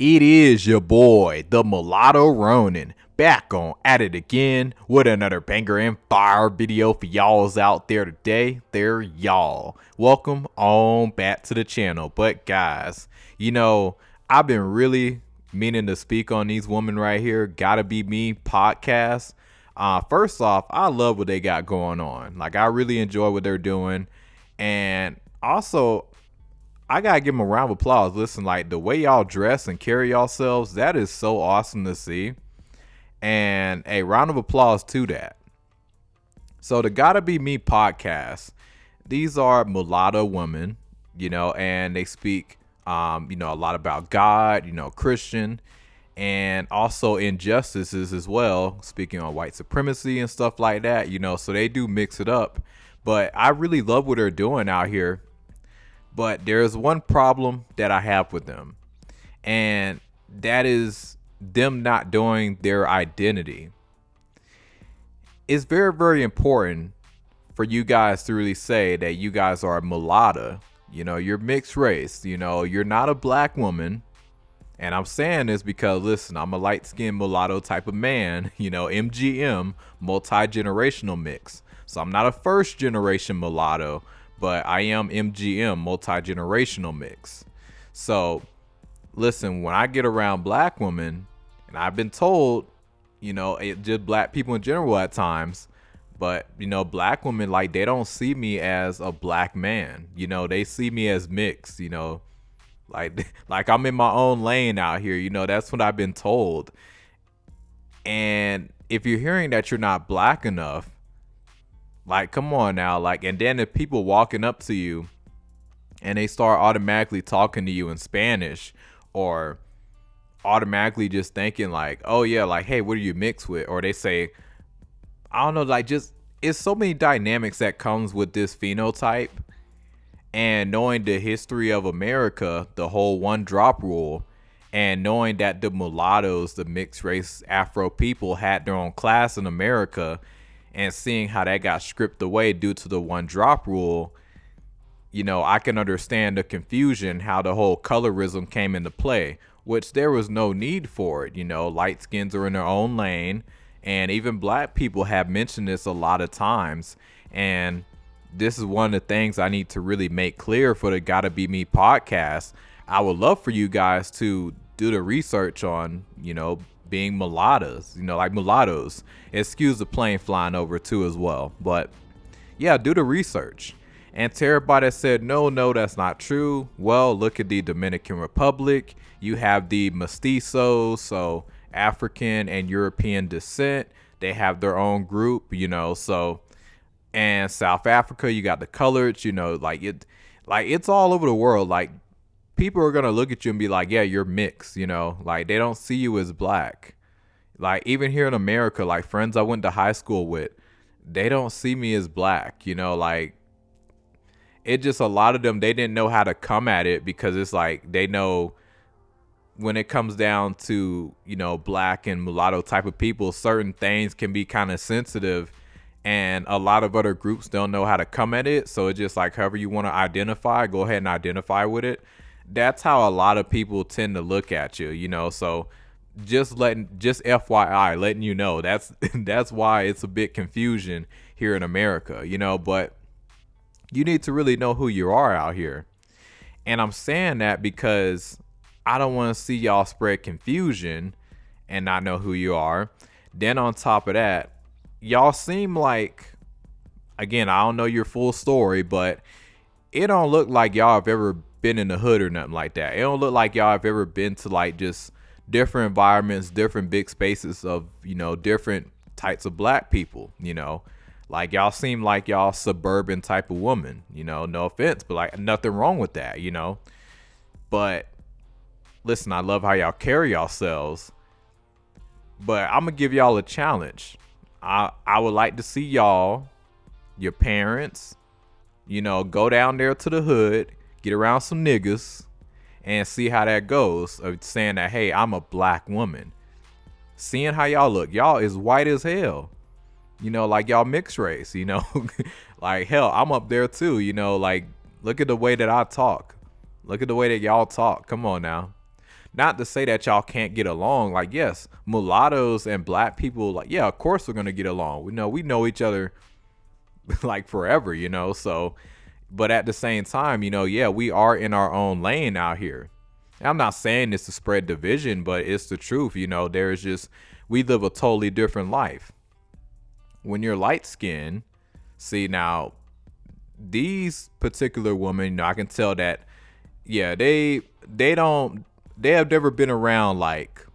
It is your boy, the Mulatto Ronin, back on at it again with another banger and fire video for y'all's out there today. They're y'all. Welcome on back to the channel. But guys, I've been really meaning to speak on these women right here. Gotta Be Me podcast. First off, I love what they got going on. Like, I really enjoy what they're doing. And also, I gotta give them a round of applause. Listen, like the way y'all dress and carry yourselves, that is so awesome to see. And a round of applause to that. So the Gotta Be Me podcast, these are mulatto women, and they speak a lot about God, Christian, and also injustices as well, speaking on white supremacy and stuff like that, so they do mix it up. But I really love what they're doing out here. But there's one problem that I have with them, and that is them not doing their identity. It's very, very important for you guys to really say that you guys are a mulatta. You're mixed race. You're not a black woman. And I'm saying this because, listen, I'm a light-skinned mulatto type of man, MGM, multi-generational mix. So I'm not a first-generation mulatto, but I am MGM, multi-generational mix. So, listen, when I get around black women, and I've been told, just black people in general at times, but, black women, like, they don't see me as a black man. They see me as mixed, like I'm in my own lane out here. That's what I've been told. And if you're hearing that you're not black enough, like, come on now. Like, and then if people walking up to you and they start automatically talking to you in Spanish, or automatically just thinking like, oh yeah, like, hey, what are you mixed with? Or they say, I don't know, like, just, it's so many dynamics that comes with this phenotype. And knowing the history of America, the whole one drop rule, and knowing that the mulattoes, the mixed race Afro people, had their own class in America, and seeing how that got stripped away due to the one drop rule, I can understand the confusion, how the whole colorism came into play, which there was no need for it. Light skins are in their own lane, and even black people have mentioned this a lot of times. And this is one of the things I need to really make clear for the Gotta Be Me podcast. I would love for you guys to do the research on, being mulattas, like mulattoes. Excuse the plane flying over too as well. But yeah, do the research. And to everybody that said, no, that's not true. Well, look at the Dominican Republic. You have the mestizos, so African and European descent. They have their own group, so. And South Africa, you got the coloreds, it's all over the world. Like, people are gonna look at you and be like, yeah, you're mixed, like, they don't see you as black. Like, even here in America, like, friends I went to high school with, they don't see me as black, like, it just, a lot of them, they didn't know how to come at it, because it's like, they know when it comes down to, black and mulatto type of people, certain things can be kind of sensitive. And a lot of other groups don't know how to come at it. So it's just like, however you want to identify, go ahead and identify with it. That's how a lot of people tend to look at you, so just FYI, letting you know, that's why it's a bit confusion here in America, but you need to really know who you are out here. And I'm saying that because I don't want to see y'all spread confusion and not know who you are. Then on top of that, y'all seem like, again, I don't know your full story, but it don't look like y'all have ever been in the hood or nothing like that. It don't look like y'all have ever been to, like, just different environments, different big spaces of, different types of black people, like, y'all seem like y'all suburban type of woman, no offense, but like, nothing wrong with that, but listen, I love how y'all carry yourselves, but I'm gonna give y'all a challenge. I would like to see y'all, your parents, go down there to the hood, get around some niggas, and see how that goes. Of saying that, hey, I'm a black woman. Seeing how y'all look. Y'all is white as hell. Like, y'all mixed race, like, hell, I'm up there too, like, look at the way that I talk. Look at the way that y'all talk. Come on now. not to say that y'all can't get along. Like, yes, mulattoes and black people, like, yeah, of course we're gonna get along. We know each other like forever, So, but at the same time, yeah, we are in our own lane out here. I'm not saying this to spread division, but it's the truth. There's just, we live a totally different life. When you're light skinned, see now, these particular women, I can tell that, yeah, they have never been around like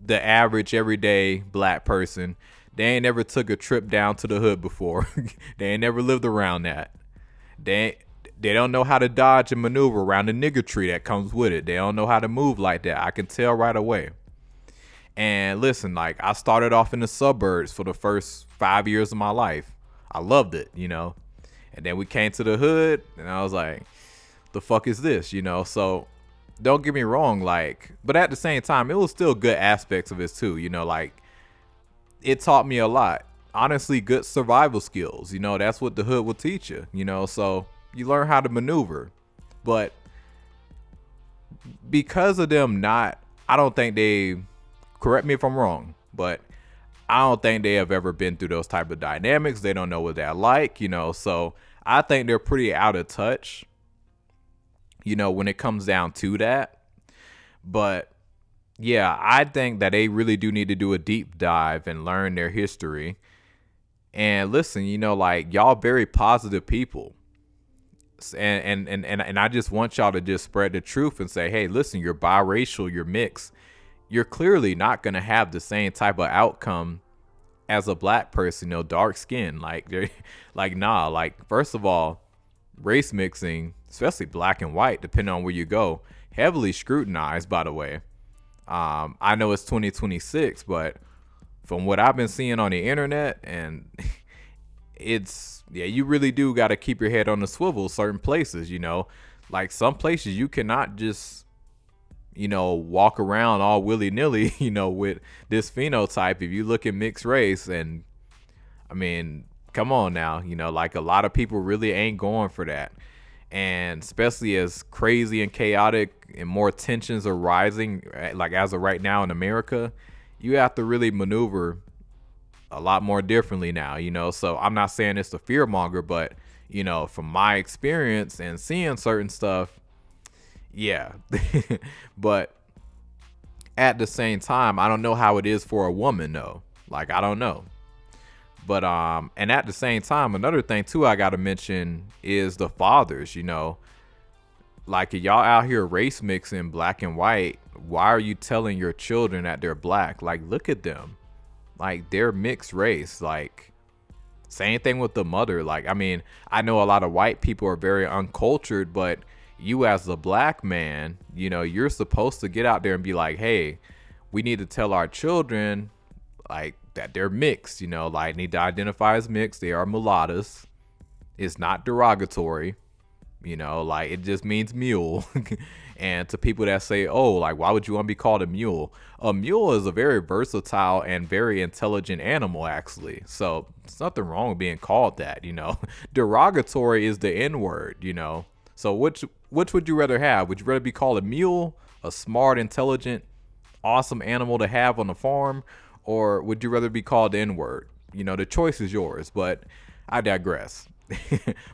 the average everyday black person. They ain't never took a trip down to the hood before. They ain't never lived around that. They they don't know how to dodge and maneuver around the nigger tree that comes with it. They don't know how to move like that. I can tell right away. And listen, like, I started off in the suburbs for the first 5 years of my life. I loved it. And then we came to the hood, and I was like, the fuck is this? So don't get me wrong, like, but at the same time, it was still good aspects of it too. Like, it taught me a lot. Honestly, good survival skills. That's what the hood will teach you. So you learn how to maneuver. But because of them not, I don't think they, correct me if I'm wrong, but I don't think they have ever been through those type of dynamics. They don't know what they're like. So I think they're pretty out of touch, when it comes down to that. But yeah, I think that they really do need to do a deep dive and learn their history. And listen, like, y'all very positive people. And I just want y'all to just spread the truth and say, hey, listen, you're biracial, you're mixed. You're clearly not going to have the same type of outcome as a black person, dark skin. Like, like, nah, like, first of all, race mixing, especially black and white, depending on where you go, heavily scrutinized, by the way. I know it's 2026, but from what I've been seeing on the internet, and you really do got to keep your head on the swivel certain places. Like, some places you cannot just walk around all willy-nilly with this phenotype if you look at mixed race. And I mean, come on now, like, a lot of people really ain't going for that. And especially as crazy and chaotic and more tensions are rising, like as of right now in America, you have to really maneuver a lot more differently now. So I'm not saying it's a fear monger, but from my experience and seeing certain stuff, yeah. But at the same time, I don't know how it is for a woman though. Like, I don't know. But and at the same time, another thing too I gotta mention is the fathers. Like, y'all out here race mixing black and white. Why are you telling your children that they're black? Like, look at them. Like, they're mixed race. Like, same thing with the mother. Like, I mean, I know a lot of white people are very uncultured, but you as a black man, you're supposed to get out there and be like, hey, we need to tell our children, like, that they're mixed, like, need to identify as mixed. They are mulattas. It's not derogatory, like, it just means mule. And to people that say, oh, like, why would you want to be called a mule? A mule is a very versatile and very intelligent animal, actually. So there's nothing wrong with being called that, Derogatory is the N word, So which would you rather have? Would you rather be called a mule, a smart, intelligent, awesome animal to have on the farm? Or would you rather be called the N-word? The choice is yours, but I digress.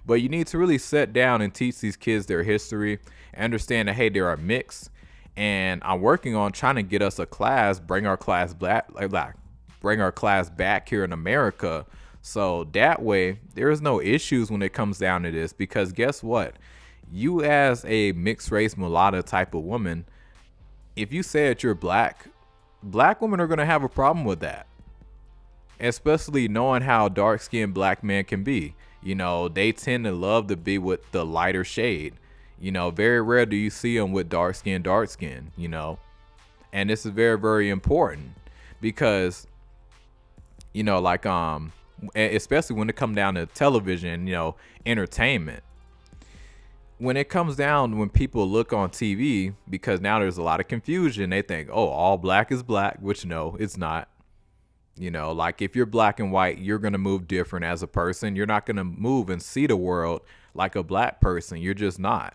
But you need to really sit down and teach these kids their history, understand that, hey, they are mixed. And I'm working on trying to get us a class, bring our class back here in America. So that way, there is no issues when it comes down to this. Because guess what? You as a mixed race mulatto type of woman, if you say that you're black women are going to have a problem with that, especially knowing how dark-skinned black men can be. They tend to love to be with the lighter shade. Very rare do you see them with dark skin, and this is very, very important because, like, especially when it comes down to television, entertainment. When it comes down, when people look on TV, because now there's a lot of confusion, they think, oh, all black is black, which no, it's not. Like, if you're black and white, you're going to move different as a person. You're not going to move and see the world like a black person. You're just not,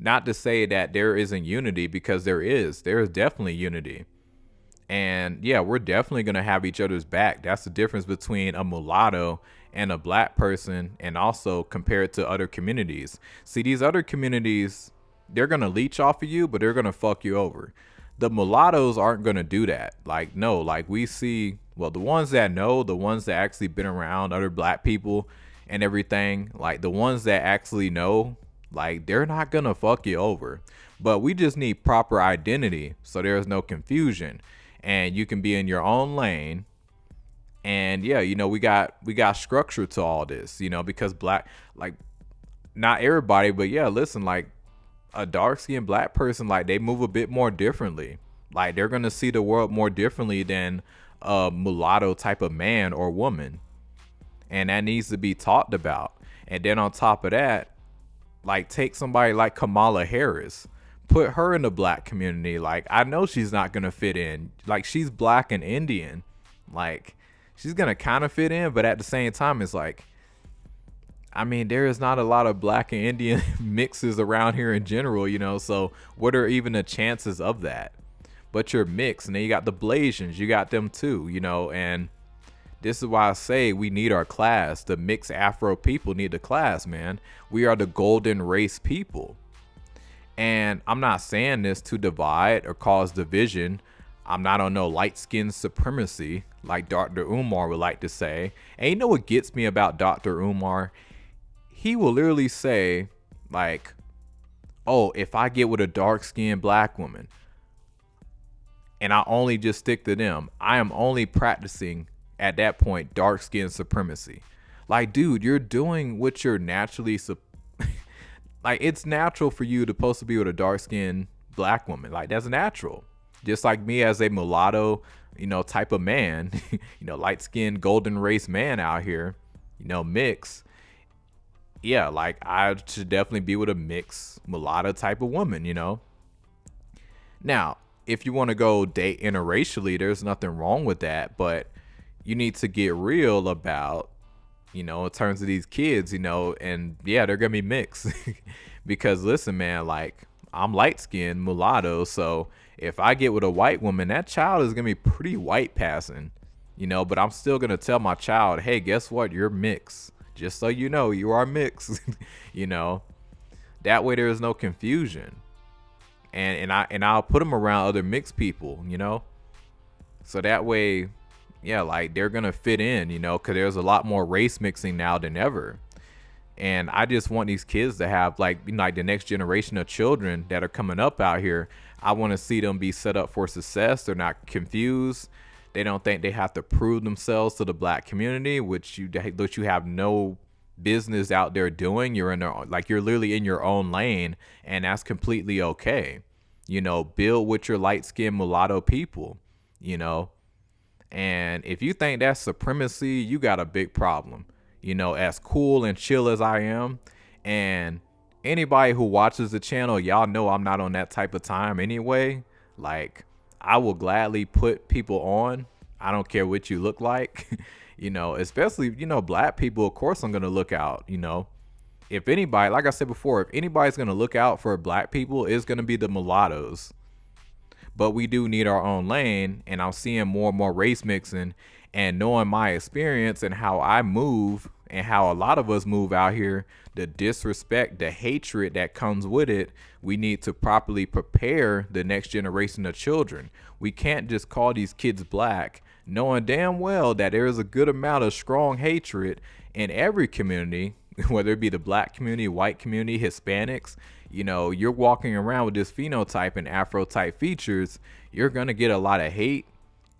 Not to say that there isn't unity, because there is. There is definitely unity. And yeah, we're definitely going to have each other's back. That's the difference between a mulatto and a black person, and also compared to other communities. See, these other communities, they're going to leech off of you, but they're going to fuck you over. The mulattoes aren't going to do that. Like, no, like we see, well, the ones that know, the ones that actually been around other black people and everything, like the ones that actually know, like they're not going to fuck you over. But we just need proper identity so there's no confusion and you can be in your own lane. And yeah, we got structure to all this, because black, like, not everybody, but yeah, listen, like a dark skinned black person, like they move a bit more differently. Like they're gonna see the world more differently than a mulatto type of man or woman. And that needs to be talked about. And then on top of that, like take somebody like Kamala Harris, put her in the black community. Like I know she's not gonna fit in. Like she's black and Indian. Like she's gonna kind of fit in, but at the same time, it's like, I mean, there is not a lot of black and Indian mixes around here in general, so what are even the chances of that? But you're mixed, and then you got the Blasians, you got them too, and this is why I say we need our class. The mixed Afro people need the class, man. We are the golden race people. And I'm not saying this to divide or cause division. I'm not on no light skin supremacy like Dr. Umar would like to say. And you know what gets me about Dr. Umar? He will literally say, like, oh, if I get with a dark-skinned black woman and I only just stick to them, I am only practicing, at that point, dark-skin supremacy. Like, dude, you're doing what you're naturally... like, it's natural for you to supposed to be with a dark-skinned black woman. Like, that's natural. Just like me as a mulatto, type of man, light-skinned, golden race man out here, mix. Yeah, like I should definitely be with a mixed mulatto type of woman, Now, if you want to go date interracially, there's nothing wrong with that, but you need to get real about, in terms of these kids, and yeah, they're going to be mixed. Because listen, man, like I'm light skinned mulatto. So if I get with a white woman, that child is going to be pretty white passing, but I'm still going to tell my child, hey, guess what? You're mixed. Just so you know, you are mixed. That way there is no confusion. And I'll put them around other mixed people, so that way, yeah, like they're gonna fit in, because there's a lot more race mixing now than ever. And I just want these kids to have like the next generation of children that are coming up out here. I want to see them be set up for success. They're not confused. They don't think they have to prove themselves to the black community, which you have no business out there doing. You're you're literally in your own lane, and that's completely okay. Build with your light-skinned mulatto people, and if you think that's supremacy, you got a big problem. As cool and chill as I am, and anybody who watches the channel, y'all know I'm not on that type of time anyway. Like, I will gladly put people on. I don't care what you look like, especially, black people. Of course, I'm going to look out, if anybody, like I said before, if anybody's going to look out for black people, it's going to be the mulattoes. But we do need our own lane. And I'm seeing more and more race mixing, and knowing my experience and how I move and how a lot of us move out here, the disrespect, the hatred that comes with it, we need to properly prepare the next generation of children. We can't just call these kids black, knowing damn well that there is a good amount of strong hatred in every community, whether it be the black community, white community, Hispanics. You're walking around with this phenotype and Afro type features, you're going to get a lot of hate,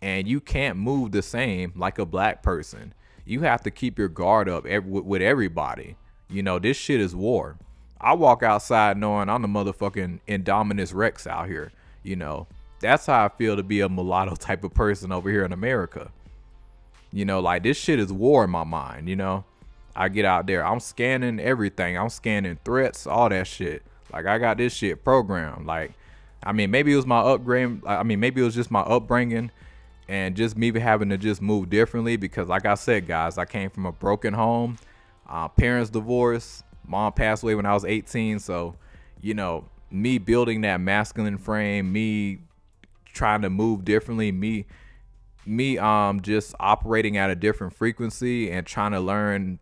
and you can't move the same like a black person. You have to keep your guard up with everybody. This shit is war. I walk outside knowing I'm the motherfucking Indominus Rex out here. That's how I feel to be a mulatto type of person over here in America. Like this shit is war in my mind. I get out there, I'm scanning everything. I'm scanning threats, all that shit. Like I got this shit programmed. Like, I mean, maybe it was my upgrade. I mean, maybe it was just my upbringing. And just me having to just move differently, because like I said, guys, I came from a broken home, parents divorced, mom passed away when I was 18. So, me building that masculine frame, me trying to move differently, me just operating at a different frequency and trying to learn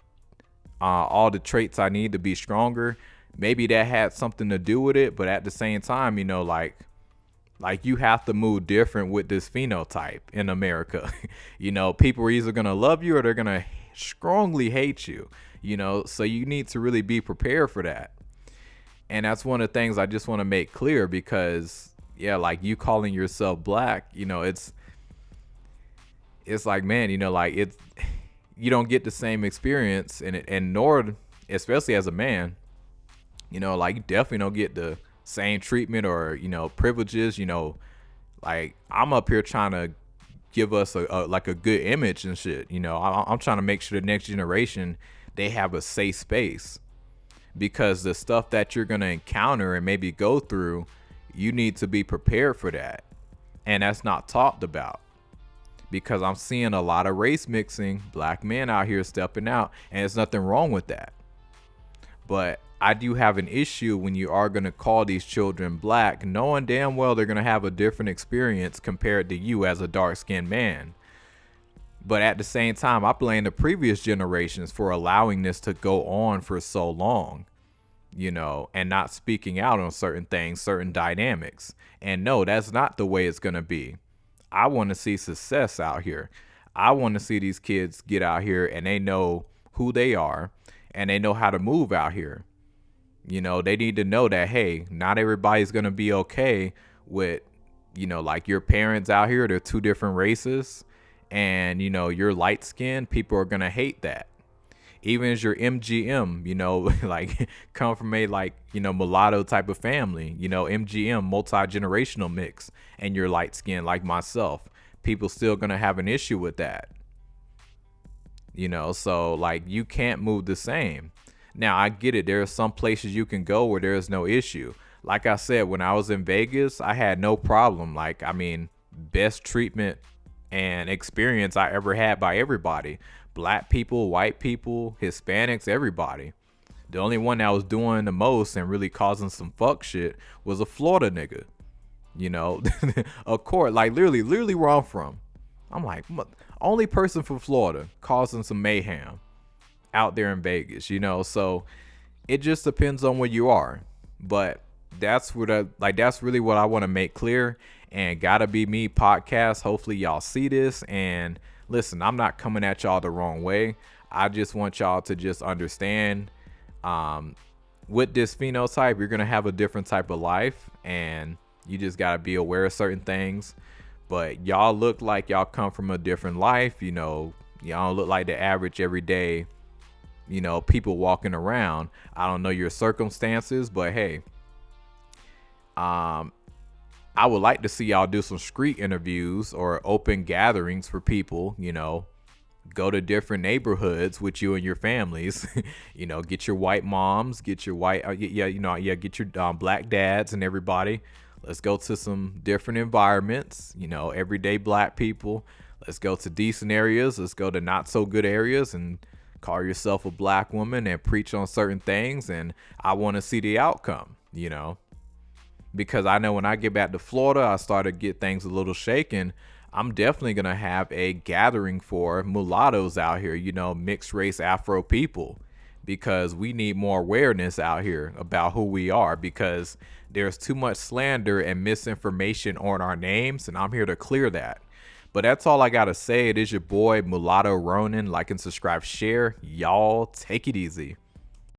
all the traits I need to be stronger. Maybe that had something to do with it, but at the same time, like you have to move different with this phenotype in America. People are either gonna love you or they're gonna strongly hate you. So you need to really be prepared for that. And that's one of the things I just want to make clear, because yeah, like you calling yourself black, it's like, man, like it's, you don't get the same experience, and nor, especially as a man, like you definitely don't get the same treatment or privileges. Like I'm up here trying to give us a good image and shit. I'm trying to make sure the next generation, they have a safe space, because the stuff that you're gonna encounter and maybe go through, you need to be prepared for that, and that's not talked about. Because I'm seeing a lot of race mixing, black men out here stepping out, and there's nothing wrong with that. But I do have an issue when you are going to call these children black, knowing damn well they're going to have a different experience compared to you as a dark-skinned man. But at the same time, I blame the previous generations for allowing this to go on for so long, and not speaking out on certain things, certain dynamics. And no, that's not the way it's going to be. I want to see success out here. I want to see these kids get out here and they know who they are and they know how to move out here. They need to know that, hey, not everybody's going to be okay with, like your parents out here. They're two different races, and, you're light skinned. People are going to hate that. Even as your MGM, like come from a mulatto type of family, MGM, multi-generational mix, and you're light skinned like myself, people still gonna have an issue with that. So like you can't move the same. Now I get it. There are some places you can go where there is no issue. Like I said, when I was in Vegas, I had no problem. Like, best treatment and experience I ever had by everybody. Black people, white people, Hispanics, everybody. The only one that was doing the most and really causing some fuck shit was a Florida nigga. Of course, like literally where I'm from. I'm like, only person from Florida causing some mayhem out there in Vegas, So it just depends on where you are. But that's that's really what I want to make clear. And Gotta Be Me podcast. Hopefully y'all see this, and listen, I'm not coming at y'all the wrong way. I just want y'all to just understand, with this phenotype, you're going to have a different type of life, and you just got to be aware of certain things. But y'all look like y'all come from a different life. Y'all don't look like the average everyday, people walking around. I don't know your circumstances, but hey, I would like to see y'all do some street interviews or open gatherings for people, go to different neighborhoods with you and your families, get your white moms, get your white, get your black dads and everybody. Let's go to some different environments, everyday black people. Let's go to decent areas. Let's go to not so good areas and call yourself a black woman and preach on certain things. And I want to see the outcome, because I know when I get back to Florida, I start to get things a little shaken. I'm definitely going to have a gathering for mulattoes out here, mixed race Afro people, because we need more awareness out here about who we are, because there's too much slander and misinformation on our names, and I'm here to clear that. But that's all I got to say. It is your boy, Mulatto Ronin. Like and subscribe, share. Y'all take it easy.